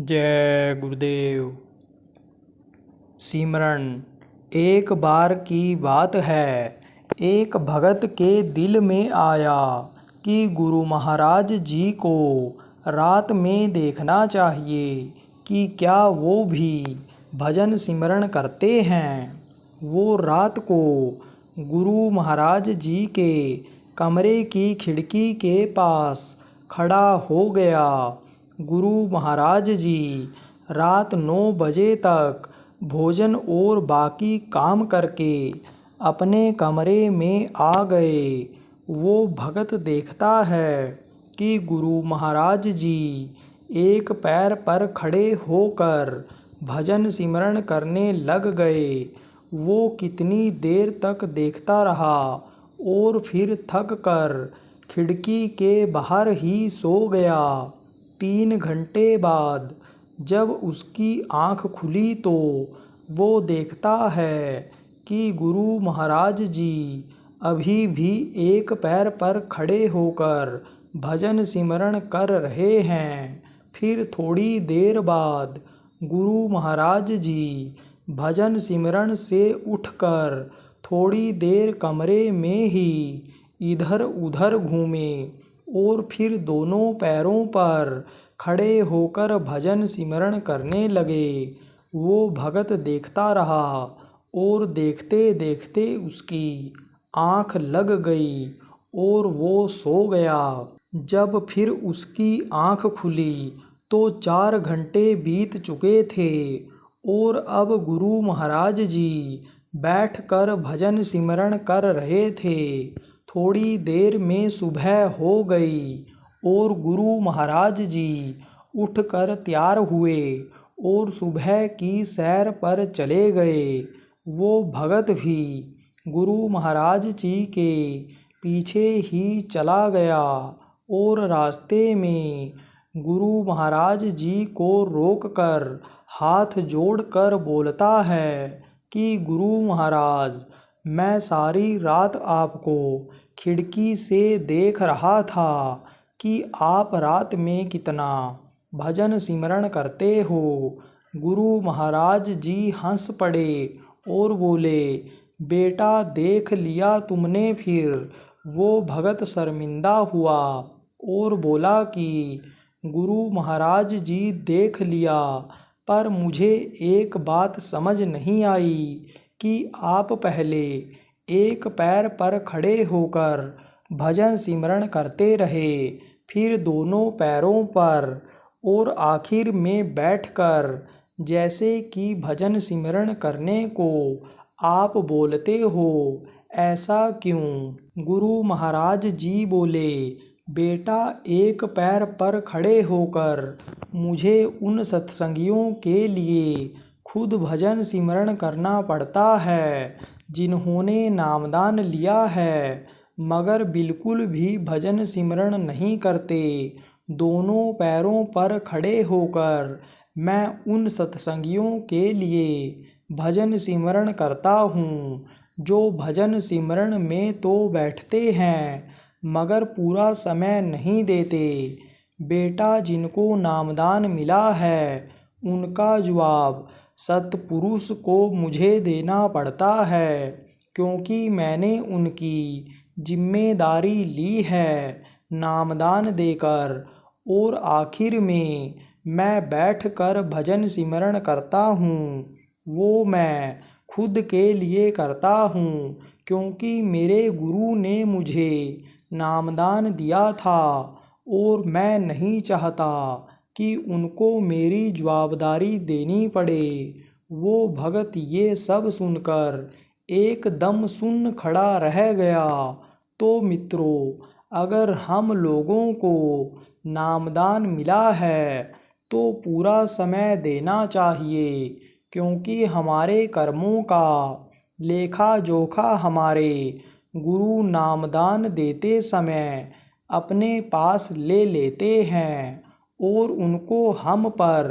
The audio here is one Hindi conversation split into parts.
जय गुरुदेव। सिमरन। एक बार की बात है, एक भगत के दिल में आया कि गुरु महाराज जी को रात में देखना चाहिए कि क्या वो भी भजन सिमरन करते हैं। वो रात को गुरु महाराज जी के कमरे की खिड़की के पास खड़ा हो गया। गुरु महाराज जी रात 9 बजे तक भोजन और बाकी काम करके अपने कमरे में आ गए। वो भगत देखता है कि गुरु महाराज जी एक पैर पर खड़े होकर भजन सिमरन करने लग गए। वो कितनी देर तक देखता रहा और फिर थक कर खिड़की के बाहर ही सो गया। 3 घंटे बाद जब उसकी आँख खुली तो वो देखता है कि गुरु महाराज जी अभी भी एक पैर पर खड़े होकर भजन सिमरन कर रहे हैं। फिर थोड़ी देर बाद गुरु महाराज जी भजन सिमरन से उठकर थोड़ी देर कमरे में ही इधर उधर घूमे और फिर दोनों पैरों पर खड़े होकर भजन सिमरन करने लगे। वो भगत देखता रहा और देखते देखते उसकी आँख लग गई और वो सो गया। जब फिर उसकी आँख खुली तो 4 घंटे बीत चुके थे और अब गुरु महाराज जी बैठकर भजन सिमरन कर रहे थे। थोड़ी देर में सुबह हो गई और गुरु महाराज जी उठकर तैयार हुए और सुबह की सैर पर चले गए। वो भगत भी गुरु महाराज जी के पीछे ही चला गया और रास्ते में गुरु महाराज जी को रोककर हाथ जोड़कर बोलता है कि गुरु महाराज, मैं सारी रात आपको खिड़की से देख रहा था कि आप रात में कितना भजन सिमरन करते हो। गुरु महाराज जी हंस पड़े और बोले, बेटा देख लिया तुमने। फिर वो भगत शर्मिंदा हुआ और बोला कि गुरु महाराज जी देख लिया, पर मुझे एक बात समझ नहीं आई कि आप पहले एक पैर पर खड़े होकर भजन सिमरन करते रहे, फिर दोनों पैरों पर और आखिर में बैठकर जैसे कि भजन सिमरन करने को आप बोलते हो, ऐसा क्यों? गुरु महाराज जी बोले, बेटा एक पैर पर खड़े होकर मुझे उन सत्संगियों के लिए खुद भजन सिमरन करना पड़ता है जिन्होंने नामदान लिया है मगर बिल्कुल भी भजन सिमरन नहीं करते। दोनों पैरों पर खड़े होकर मैं उन सत्संगियों के लिए भजन सिमरन करता हूँ जो भजन सिमरन में तो बैठते हैं मगर पूरा समय नहीं देते। बेटा जिनको नामदान मिला है उनका जवाब सत्पुरुष को मुझे देना पड़ता है, क्योंकि मैंने उनकी जिम्मेदारी ली है नामदान देकर, और आखिर में मैं बैठकर भजन सिमरन करता हूँ वो मैं खुद के लिए करता हूँ, क्योंकि मेरे गुरु ने मुझे नामदान दिया था और मैं नहीं चाहता कि उनको मेरी जवाबदारी देनी पड़े। वो भगत ये सब सुनकर एकदम सुन्न खड़ा रह गया। तो मित्रों, अगर हम लोगों को नामदान मिला है तो पूरा समय देना चाहिए, क्योंकि हमारे कर्मों का लेखा जोखा हमारे गुरु नामदान देते समय अपने पास ले लेते हैं और उनको हम पर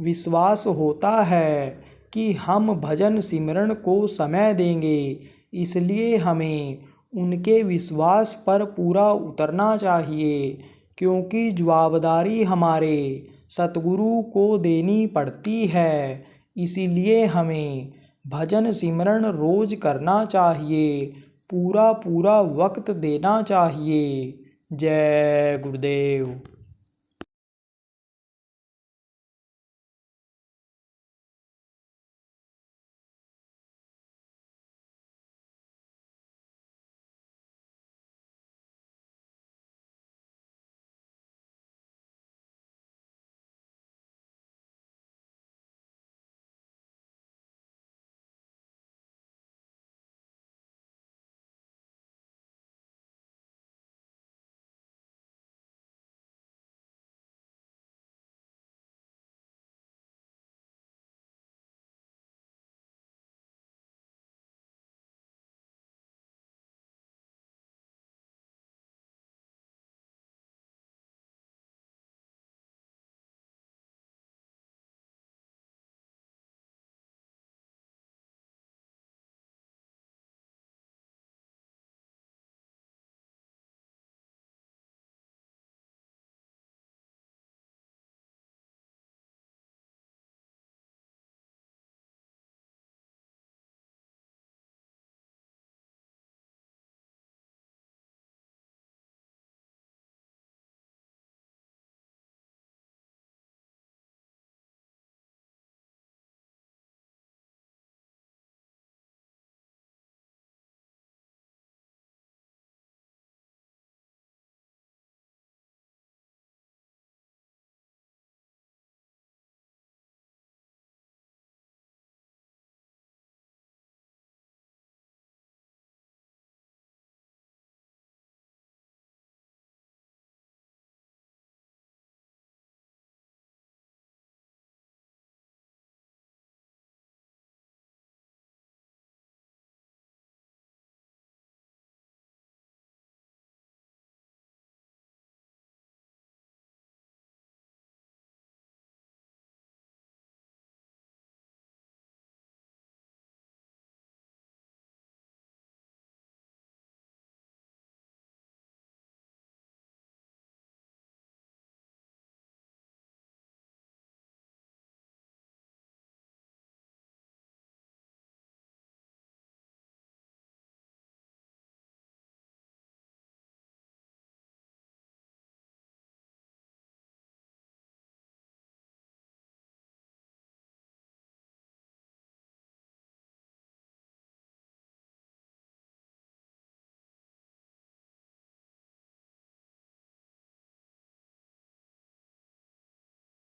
विश्वास होता है कि हम भजन सिमरन को समय देंगे। इसलिए हमें उनके विश्वास पर पूरा उतरना चाहिए, क्योंकि जवाबदारी हमारे सतगुरु को देनी पड़ती है। इसीलिए हमें भजन सिमरन रोज करना चाहिए, पूरा पूरा वक्त देना चाहिए। जय गुरुदेव।